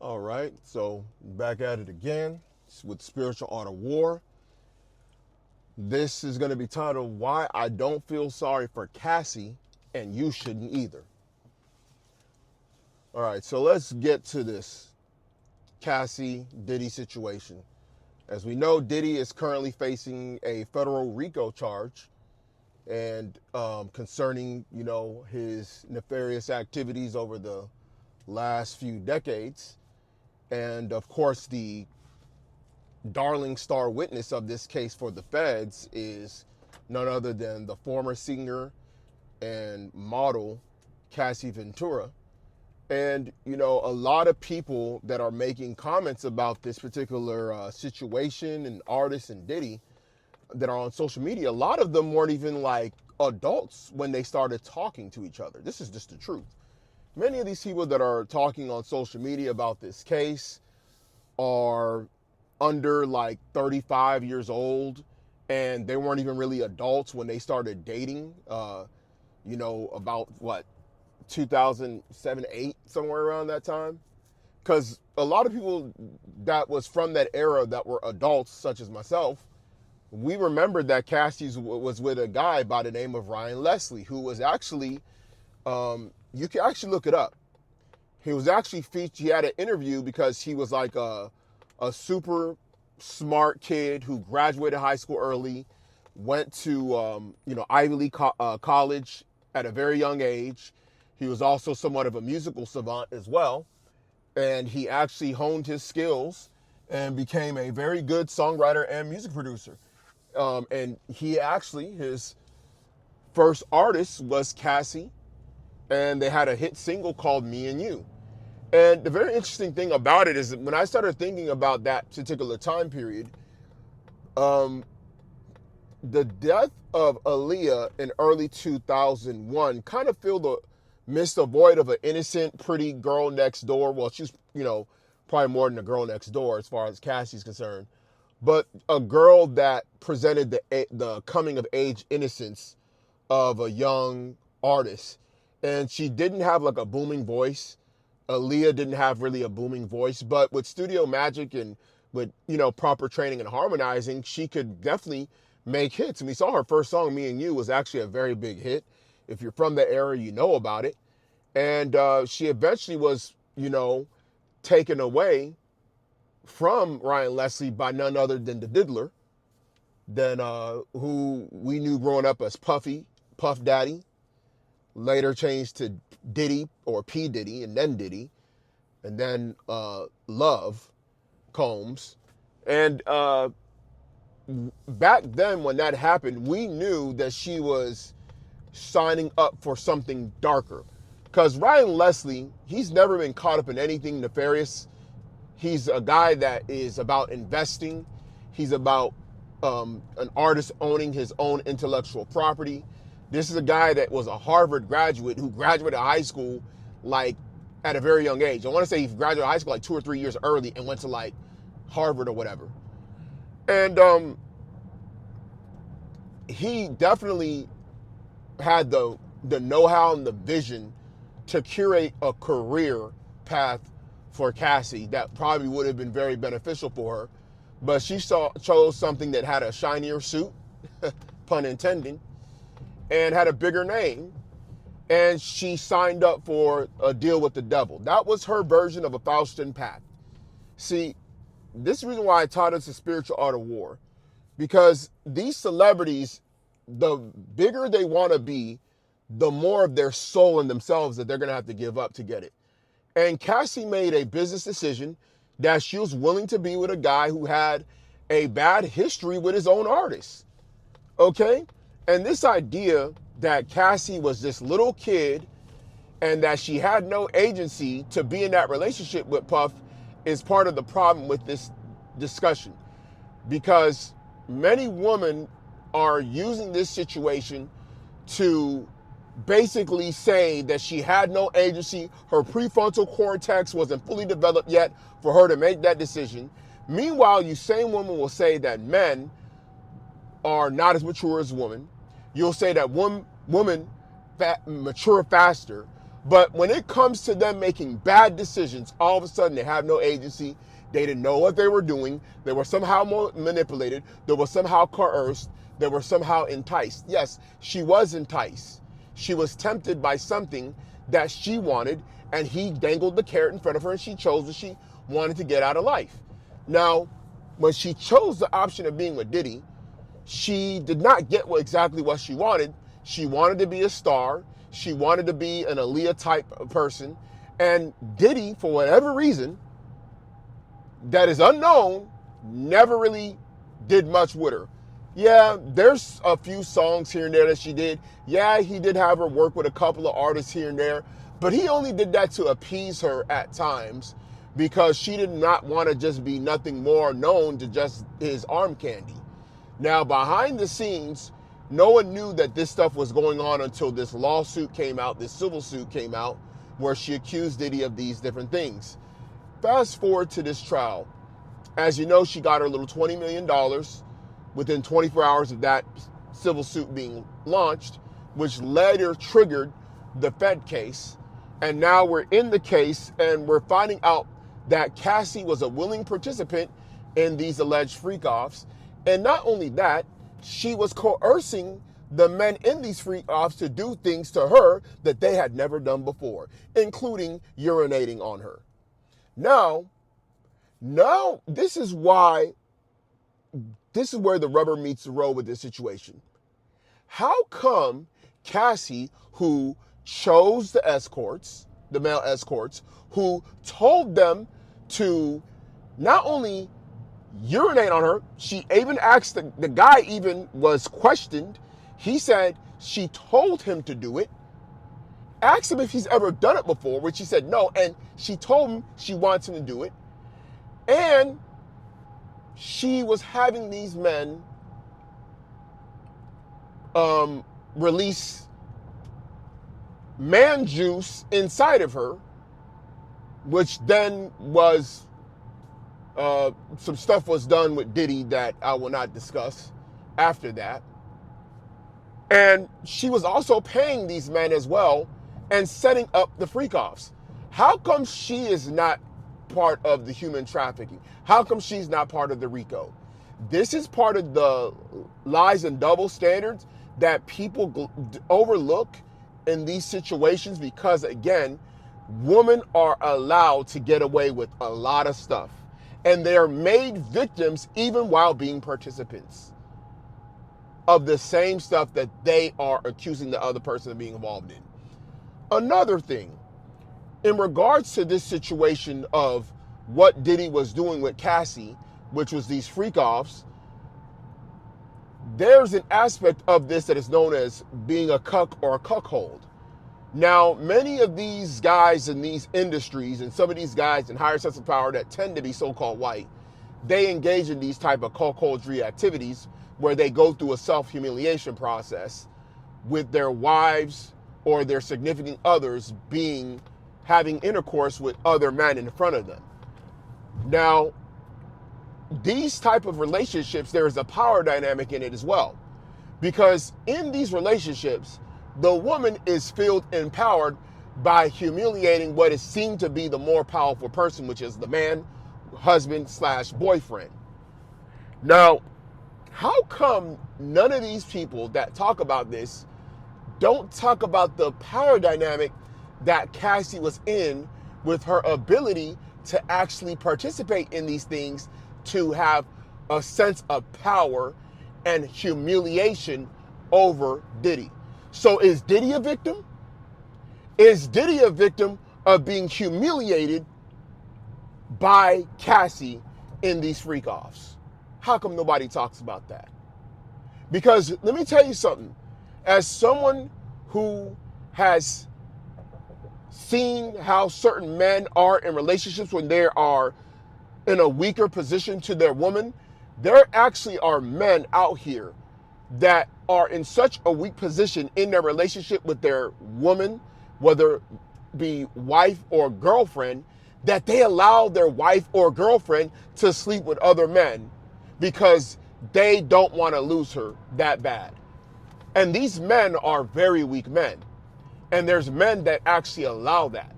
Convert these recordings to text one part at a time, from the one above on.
All right, so back at it again with Spiritual Art of War. This is going to be titled Why I Don't Feel Sorry for Cassie and You Shouldn't Either. All right, so let's get to this Cassie Diddy situation. As we know, Diddy is currently facing a federal RICO charge and concerning, his nefarious activities over the last few decades. And of course, the darling star witness of this case for the feds is none other than the former singer and model Cassie Ventura. And, a lot of people that are making comments about this particular situation and artist and Diddy that are on social media, a lot of them weren't even like adults when they started talking to each other. This is just the truth. Many of these people that are talking on social media about this case are under like 35 years old, and they weren't even really adults when they started dating, about what, 2007, 8, somewhere around that time. Because a lot of people that was from that era that were adults, such as myself, we remembered that Cassie was with a guy by the name of Ryan Leslie, who was actually, you can actually look it up. He was actually featured, he had an interview because he was like a super smart kid who graduated high school early, went to, Ivy League college at a very young age. He was also somewhat of a musical savant as well. And he actually honed his skills and became a very good songwriter and music producer. And he actually, his first artist was Cassie, and they had a hit single called Me and You. And the very interesting thing about it is that when I started thinking about that particular time period, the death of Aaliyah in early 2001 kind of missed the void of an innocent, pretty girl next door. Well, she's, probably more than a girl next door as far as Cassie's concerned, but a girl that presented the coming of age innocence of a young artist. And she didn't have like a booming voice. Aaliyah didn't have really a booming voice, but with studio magic and with, proper training and harmonizing, she could definitely make hits. And we saw her first song, Me and You, was actually a very big hit. If you're from the era, you know about it. And she eventually was, taken away from Ryan Leslie by none other than the Diddler, who we knew growing up as Puff Daddy, later changed to Diddy or P. Diddy, and then Diddy, and then Love Combs. And back then when that happened, we knew that she was signing up for something darker. Because Ryan Leslie, he's never been caught up in anything nefarious. He's a guy that is about investing. He's about an artist owning his own intellectual property. This is a guy that was a Harvard graduate who graduated high school like at a very young age. I want to say he graduated high school like 2 or 3 years early and went to like Harvard or whatever. And he definitely had the know-how and the vision to curate a career path for Cassie that probably would have been very beneficial for her. But she chose something that had a shinier suit, pun intended, and had a bigger name. And she signed up for a deal with the devil. That was her version of a Faustian pact. See, this is the reason why I taught us the spiritual art of war. Because these celebrities, the bigger they want to be, the more of their soul in themselves that they're going to have to give up to get it. And Cassie made a business decision that she was willing to be with a guy who had a bad history with his own artists. Okay? And this idea that Cassie was this little kid and that she had no agency to be in that relationship with Puff is part of the problem with this discussion. Because many women are using this situation to basically say that she had no agency, her prefrontal cortex wasn't fully developed yet for her to make that decision. Meanwhile, you same women will say that men are not as mature as women. You'll say that women mature faster. But when it comes to them making bad decisions, all of a sudden they have no agency. They didn't know what they were doing. They were somehow manipulated. They were somehow coerced. They were somehow enticed. Yes, she was enticed. She was tempted by something that she wanted, and he dangled the carrot in front of her, and she chose what she wanted to get out of life. Now, when she chose the option of being with Diddy, she did not get exactly what she wanted. She wanted to be a star. She wanted to be an Aaliyah type of person. And Diddy, for whatever reason that is unknown, never really did much with her. Yeah, there's a few songs here and there that she did. Yeah, he did have her work with a couple of artists here and there, but he only did that to appease her at times because she did not want to just be nothing more known to just his arm candy. Now, behind the scenes, no one knew that this stuff was going on until this lawsuit came out, this civil suit came out, where she accused Diddy of these different things. Fast forward to this trial. As you know, she got her little $20 million within 24 hours of that civil suit being launched, which later triggered the Fed case. And now we're in the case, and we're finding out that Cassie was a willing participant in these alleged freak-offs. And not only that, she was coercing the men in these freak-offs to do things to her that they had never done before, including urinating on her. Now, this is where the rubber meets the road with this situation. How come Cassie, who chose the escorts, the male escorts, who told them to not only urinate on her, she even asked, the guy even was questioned. He said she told him to do it, asked him if he's ever done it before, which he said no, and she told him she wants him to do it. And she was having these men release man juice inside of her, which then was, some stuff was done with Diddy that I will not discuss after that. And she was also paying these men as well and setting up the freak-offs. How come she is not part of the human trafficking? How come she's not part of the RICO? This is part of the lies and double standards that people overlook in these situations because, again, women are allowed to get away with a lot of stuff. And they're made victims even while being participants of the same stuff that they are accusing the other person of being involved in. Another thing, in regards to this situation of what Diddy was doing with Cassie, which was these freak-offs, there's an aspect of this that is known as being a cuck or a cuckold. Now, many of these guys in these industries and some of these guys in higher sense of power that tend to be so-called white, they engage in these type of cuckoldry activities where they go through a self-humiliation process with their wives or their significant others having intercourse with other men in front of them. Now, these type of relationships, there is a power dynamic in it as well. Because in these relationships, the woman is felt empowered by humiliating what is seen to be the more powerful person, which is the man, husband / boyfriend. Now, how come none of these people that talk about this don't talk about the power dynamic that Cassie was in with her ability to actually participate in these things, to have a sense of power and humiliation over Diddy? So is Diddy a victim? Is Diddy a victim of being humiliated by Cassie in these freak-offs? How come nobody talks about that? Because let me tell you something. As someone who has seen how certain men are in relationships when they are in a weaker position to their woman, there actually are men out here that are in such a weak position in their relationship with their woman, whether it be wife or girlfriend, that they allow their wife or girlfriend to sleep with other men because they don't want to lose her that bad. And these men are very weak men. And there's men that actually allow that.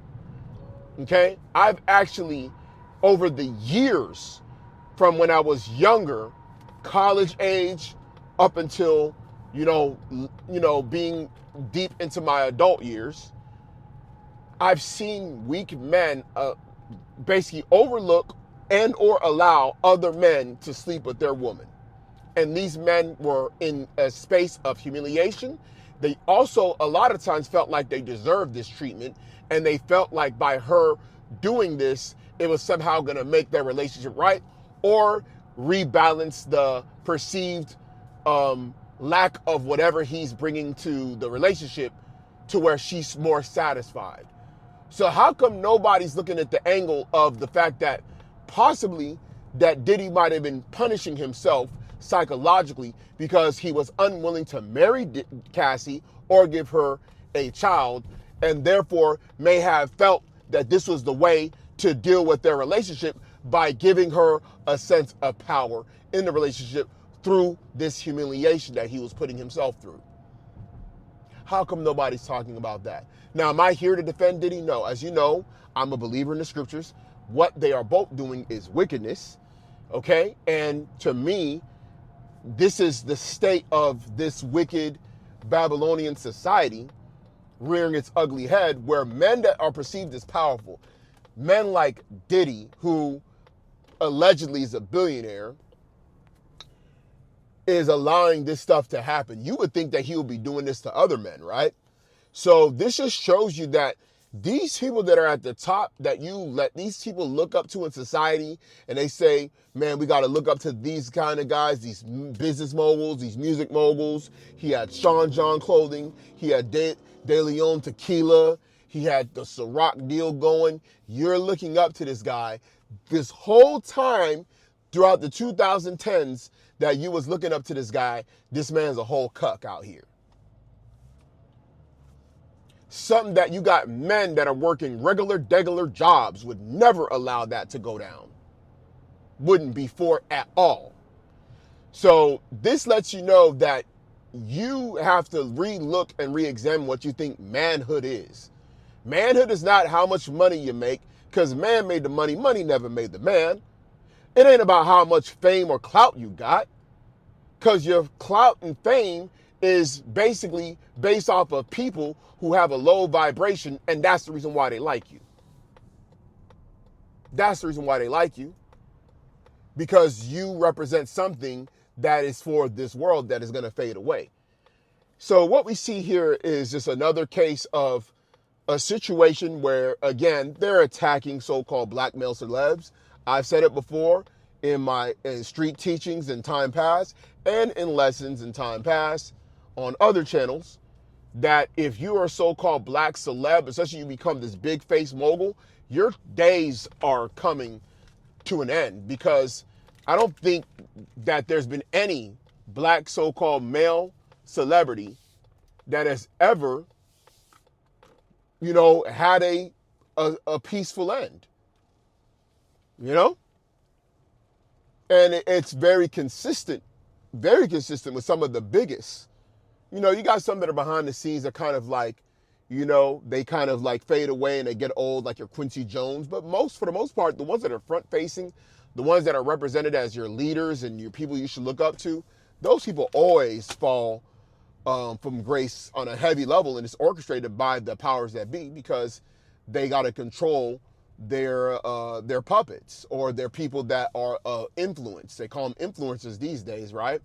Okay? I've actually, over the years, from when I was younger, college age, up until, being deep into my adult years, I've seen weak men basically overlook and or allow other men to sleep with their woman. And these men were in a space of humiliation. They also, a lot of times, felt like they deserved this treatment, and they felt like by her doing this, it was somehow going to make their relationship right or rebalance the perceived lack of whatever he's bringing to the relationship to where she's more satisfied. So how come nobody's looking at the angle of the fact that possibly that Diddy might have been punishing himself psychologically because he was unwilling to marry Cassie or give her a child, and therefore may have felt that this was the way to deal with their relationship by giving her a sense of power in the relationship through this humiliation that he was putting himself through? How come nobody's talking about that? Now, am I here to defend Diddy? No. As you know, I'm a believer in the scriptures. What they are both doing is wickedness, okay? And to me, this is the state of this wicked Babylonian society rearing its ugly head, where men that are perceived as powerful, men like Diddy, who allegedly is a billionaire, is allowing this stuff to happen. You would think that he would be doing this to other men, right? So this just shows you that these people that are at the top, that you let these people look up to in society, and they say, man, we got to look up to these kind of guys, these business moguls, these music moguls. He had Sean John clothing. He had De Leon tequila. He had the Ciroc deal going. You're looking up to this guy. This whole time throughout the 2010s that you was looking up to this guy, this man's a whole cuck out here. Something that you got men that are working regular jobs would never allow that to go down. Wouldn't be for it at all. So this lets you know that you have to re-look and re-examine what you think manhood is. Manhood is not how much money you make, because man made the money. Money never made the man. It ain't about how much fame or clout you got, because your clout and fame is basically based off of people who have a low vibration, and that's the reason why they like you. That's the reason why they like you, because you represent something that is for this world that is going to fade away. So what we see here is just another case of a situation where, again, they're attacking so-called black male celebs. I've said it before in street teachings in time past and in lessons in time past on other channels, that if you are a so-called black celeb, especially you become this big face mogul, your days are coming to an end, because I don't think that there's been any black so-called male celebrity that has ever, had a peaceful end, And it's very consistent with some of the biggest. You got some that are behind the scenes that kind of like, they kind of like fade away and they get old, like your Quincy Jones. But for the most part, the ones that are front facing, the ones that are represented as your leaders and your people you should look up to, those people always fall from grace on a heavy level, and it's orchestrated by the powers that be, because they got to control their puppets or their people that are influence. They call them influencers these days, right?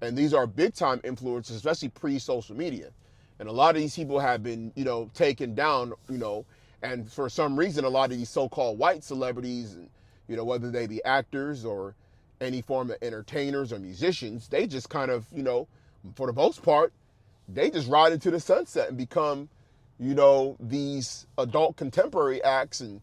And these are big time influencers, especially pre-social media. And a lot of these people have been, taken down, and for some reason, a lot of these so-called white celebrities, and, whether they be actors or any form of entertainers or musicians, they just kind of, for the most part, they just ride into the sunset and become, these adult contemporary acts. And,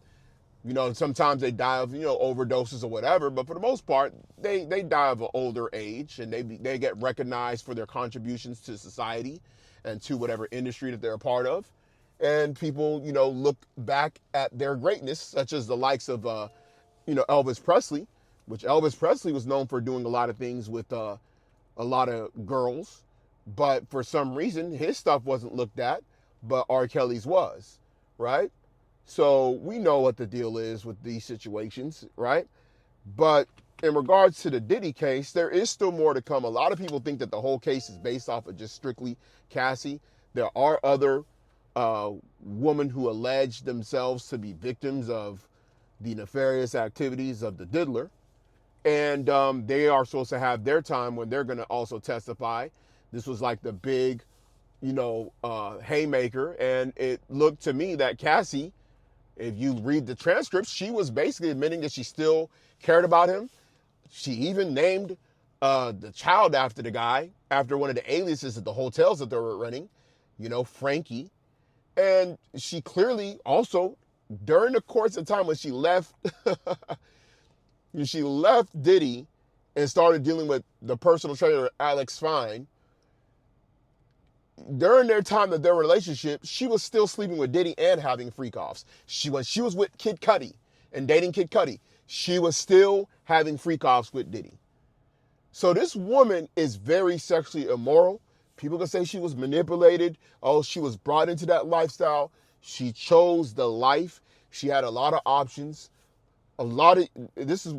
sometimes they die of, overdoses or whatever, but for the most part, they die of an older age, and they get recognized for their contributions to society and to whatever industry that they're a part of. And people, look back at their greatness, such as the likes of, Elvis Presley, which Elvis Presley was known for doing a lot of things with a lot of girls, but for some reason, his stuff wasn't looked at. but R. Kelly's was, right? So we know what the deal is with these situations, right? But in regards to the Diddy case, there is still more to come. A lot of people think that the whole case is based off of just strictly Cassie. There are other women who allege themselves to be victims of the nefarious activities of the diddler. And they are supposed to have their time when they're going to also testify. This was like the big, haymaker. And it looked to me that Cassie, if you read the transcripts, she was basically admitting that she still cared about him. She even named the child after the guy, after one of the aliases at the hotels that they were renting, Frankie. And she clearly also, during the course of time when she left, she left Diddy and started dealing with the personal trainer, Alex Fine. During their time of their relationship, she was still sleeping with Diddy and having freak-offs. When she was with Kid Cudi and dating Kid Cudi, she was still having freak-offs with Diddy. So this woman is very sexually immoral. People can say she was manipulated. Oh, she was brought into that lifestyle. She chose the life. She had a lot of options. This is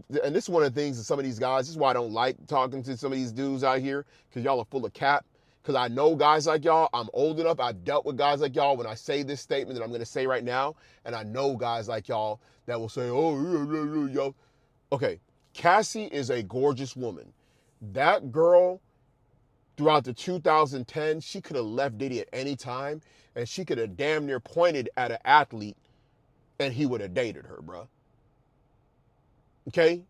one of the things that some of these guys, this is why I don't like talking to some of these dudes out here, because y'all are full of cap. Because I know guys like y'all. I'm old enough. I've dealt with guys like y'all when I say this statement that I'm going to say right now. And I know guys like y'all that will say, oh, yo. Okay, Cassie is a gorgeous woman. That girl, throughout the 2010, she could have left Diddy at any time, and she could have damn near pointed at an athlete, and he would have dated her, bruh. Okay?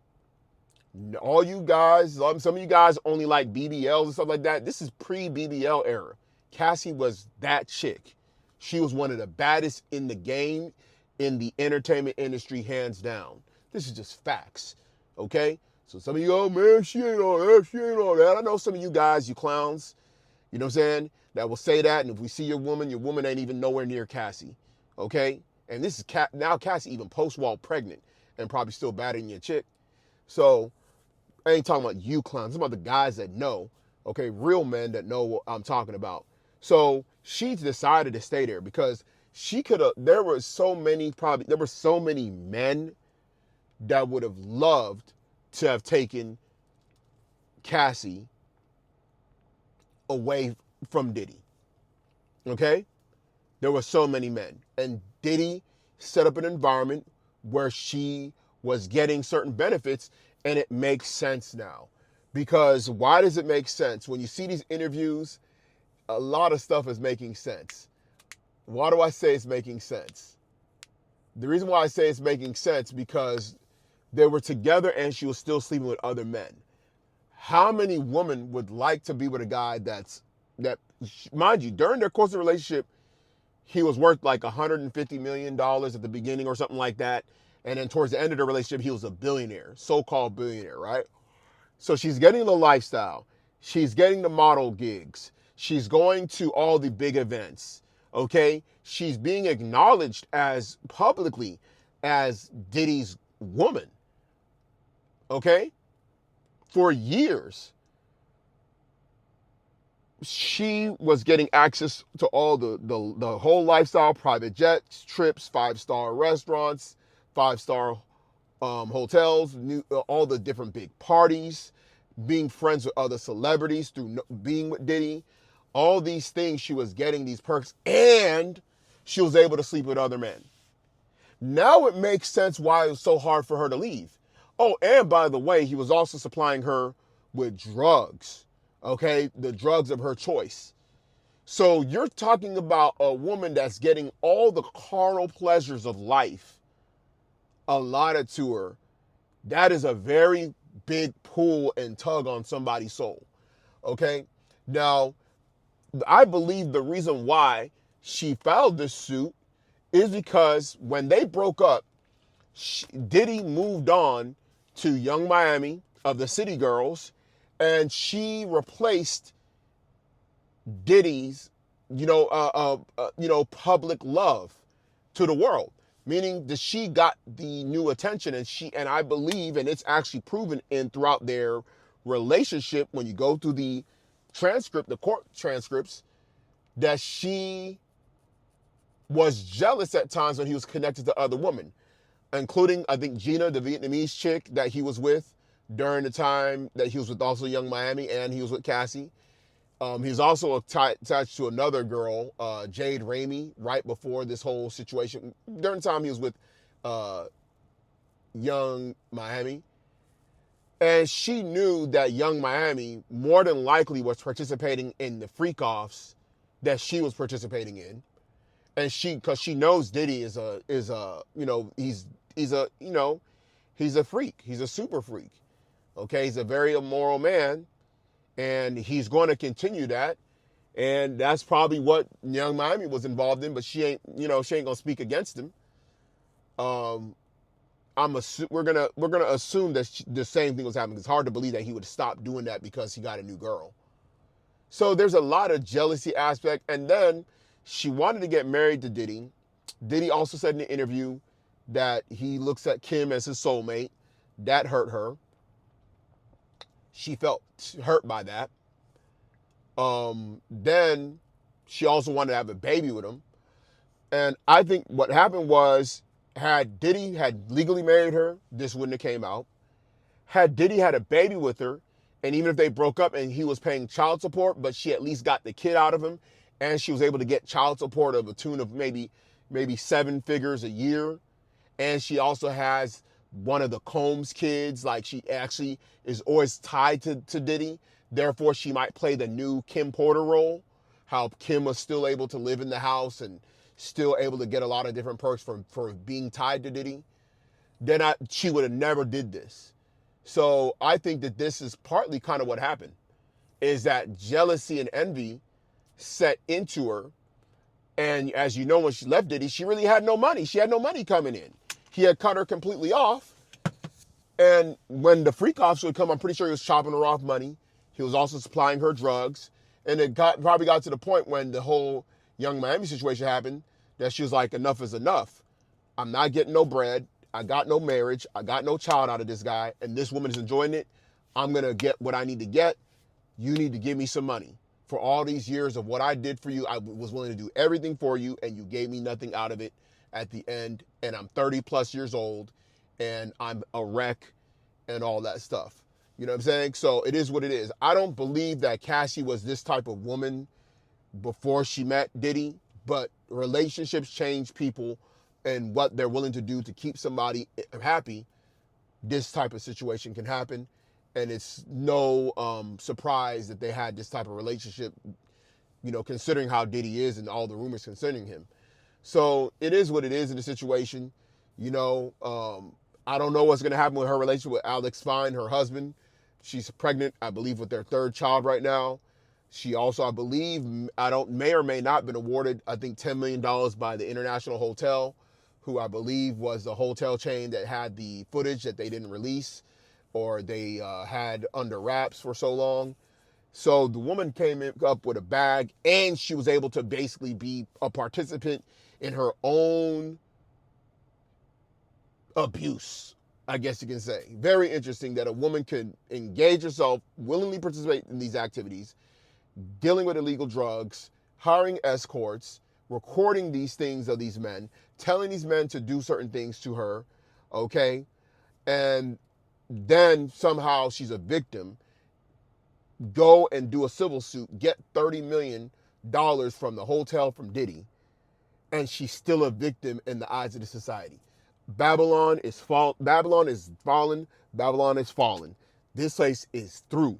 All you guys, some of you guys only like BBLs and stuff like that. This is pre-BBL era. Cassie was that chick. She was one of the baddest in the game, in the entertainment industry, hands down. This is just facts, okay? So some of you, oh man, she ain't all that, she ain't all that. I know some of you guys, you clowns, you know what I'm saying, that will say that, and if we see your woman ain't even nowhere near Cassie, okay? And this is now Cassie even post-wall pregnant and probably still batting your chick. So I ain't talking about you clowns. I'm talking about the guys that know, okay, real men that know what I'm talking about. So she decided to stay there because there were so many men that would have loved to have taken Cassie away from Diddy, okay? There were so many men. And Diddy set up an environment where she was getting certain benefits, and it makes sense now. Because why does it make sense? When you see these interviews, a lot of stuff is making sense. Why do I say it's making sense? The reason why I say it's making sense because they were together and she was still sleeping with other men. How many women would like to be with a guy that, mind you, during their course of the relationship, he was worth like $150 million at the beginning or something like that. And then towards the end of the relationship, he was a billionaire, so-called billionaire, right? So she's getting the lifestyle. She's getting the model gigs. She's going to all the big events, okay? She's being acknowledged as publicly as Diddy's woman, okay? For years, she was getting access to all the whole lifestyle, private jets, trips, 5-star restaurants, 5-star hotels, all the different big parties, being friends with other celebrities through being with Diddy. All these things, she was getting these perks, and she was able to sleep with other men. Now it makes sense why it was so hard for her to leave. Oh, and by the way, he was also supplying her with drugs, okay? The drugs of her choice. So you're talking about a woman that's getting all the carnal pleasures of life allotted to her. That is a very big pull and tug on somebody's soul, okay? Now, I believe the reason why she filed this suit is because when they broke up, Diddy moved on to Young Miami of the City Girls, and she replaced Diddy's, public love to the world. Meaning that she got the new attention, and I believe, and it's actually proven throughout their relationship, when you go through the court transcripts, that she was jealous at times when he was connected to other women, including, I think, Gina, the Vietnamese chick that he was with during the time that he was with also Young Miami, and he was with Cassie. He was also attached to another girl, Jade Ramey, right before this whole situation. During the time he was with uh, Young Miami. And she knew that Young Miami more than likely was participating in the freak-offs that she was participating in. And because she knows Diddy is a he's a he's a freak. He's a super freak. Okay, he's a very immoral man, and he's going to continue that. And that's probably what Young Miami was involved in, but she ain't gonna speak against him. Um, we're gonna assume that the same thing was happening. It's hard to believe that he would stop doing that because he got a new girl. So there's a lot of jealousy aspect, and then she wanted to get married to Diddy. Diddy also said in the interview that he looks at Kim as his soulmate. That hurt her. She felt hurt by that. Then she also wanted to have a baby with him. And I think what happened was, had Diddy had legally married her, this wouldn't have came out. Had Diddy had a baby with her, and even if they broke up and he was paying child support, but she at least got the kid out of him, and she was able to get child support of a tune of maybe 7 figures a year, and she also has one of the Combs kids, like she actually is always tied to Diddy. Therefore, she might play the new Kim Porter role, how Kim was still able to live in the house and still able to get a lot of different perks for being tied to Diddy. Then she would have never did this. So I think that this is partly kind of what happened, is that jealousy and envy set into her. And as you know, when she left Diddy, she really had no money. She had no money coming in. He had cut her completely off. And when the freak offs would come, I'm pretty sure he was chopping her off money. He was also supplying her drugs. And it probably got to the point when the whole Young Miami situation happened that she was like, enough is enough. I'm not getting no bread. I got no marriage. I got no child out of this guy. And this woman is enjoying it. I'm going to get what I need to get. You need to give me some money. For all these years of what I did for you, I was willing to do everything for you, and you gave me nothing out of it at the end. And I'm 30 plus years old, and I'm a wreck and all that stuff. You know what I'm saying? So it is what it is. I don't believe that Cassie was this type of woman before she met Diddy, but relationships change people and what they're willing to do to keep somebody happy. This type of situation can happen. And it's no surprise that they had this type of relationship, considering how Diddy is and all the rumors concerning him. So it is what it is in the situation. I don't know what's going to happen with her relationship with Alex Fine, her husband. She's pregnant, I believe, with their 3rd child right now. She also, I believe, may or may not have been awarded, I think, $10 million by the International Hotel, who I believe was the hotel chain that had the footage that they didn't release, or they had under wraps for so long. So the woman came up with a bag, and she was able to basically be a participant in her own abuse, I guess you can say. Very interesting that a woman could engage herself, willingly participate in these activities, dealing with illegal drugs, hiring escorts, recording these things of these men, telling these men to do certain things to her, okay? And then somehow she's a victim, go and do a civil suit, get $30 million from the hotel from Diddy, and she's still a victim in the eyes of the society. Babylon is fallen. Babylon is fallen. This place is through.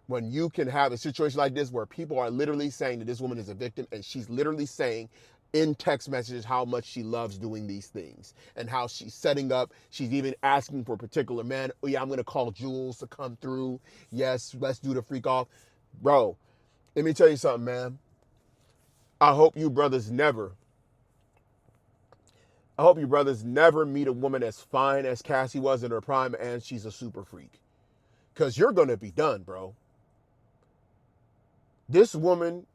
When you can have a situation like this where people are literally saying that this woman is a victim, and she's literally saying in text messages how much she loves doing these things and how she's setting up. She's even asking for a particular man. Oh yeah, I'm going to call Jules to come through. Yes, let's do the freak off. Bro, let me tell you something, man. I hope you brothers never meet a woman as fine as Cassie was in her prime and she's a super freak. Because you're going to be done, bro. This woman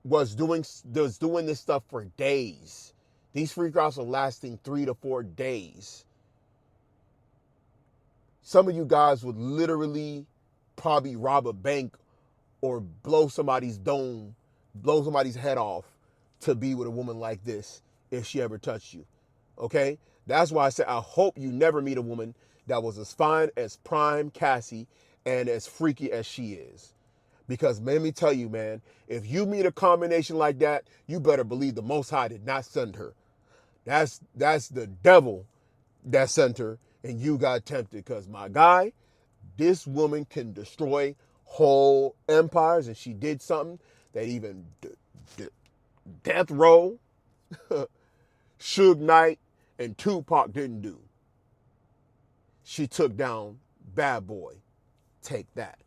was doing this stuff for days. These freak offs are lasting 3 to 4 days. Some of you guys would literally probably rob a bank or blow somebody's dome, blow somebody's head off to be with a woman like this if she ever touched you. Okay? That's why I said I hope you never meet a woman that was as fine as prime Cassie and as freaky as she is. Because let me tell you, man, if you meet a combination like that, you better believe the Most High did not send her. That's the devil that sent her, and you got tempted. Because my guy, this woman can destroy whole empires, and she did something that even Death Row, Suge Knight, and Tupac didn't do. She took down Bad Boy. Take that.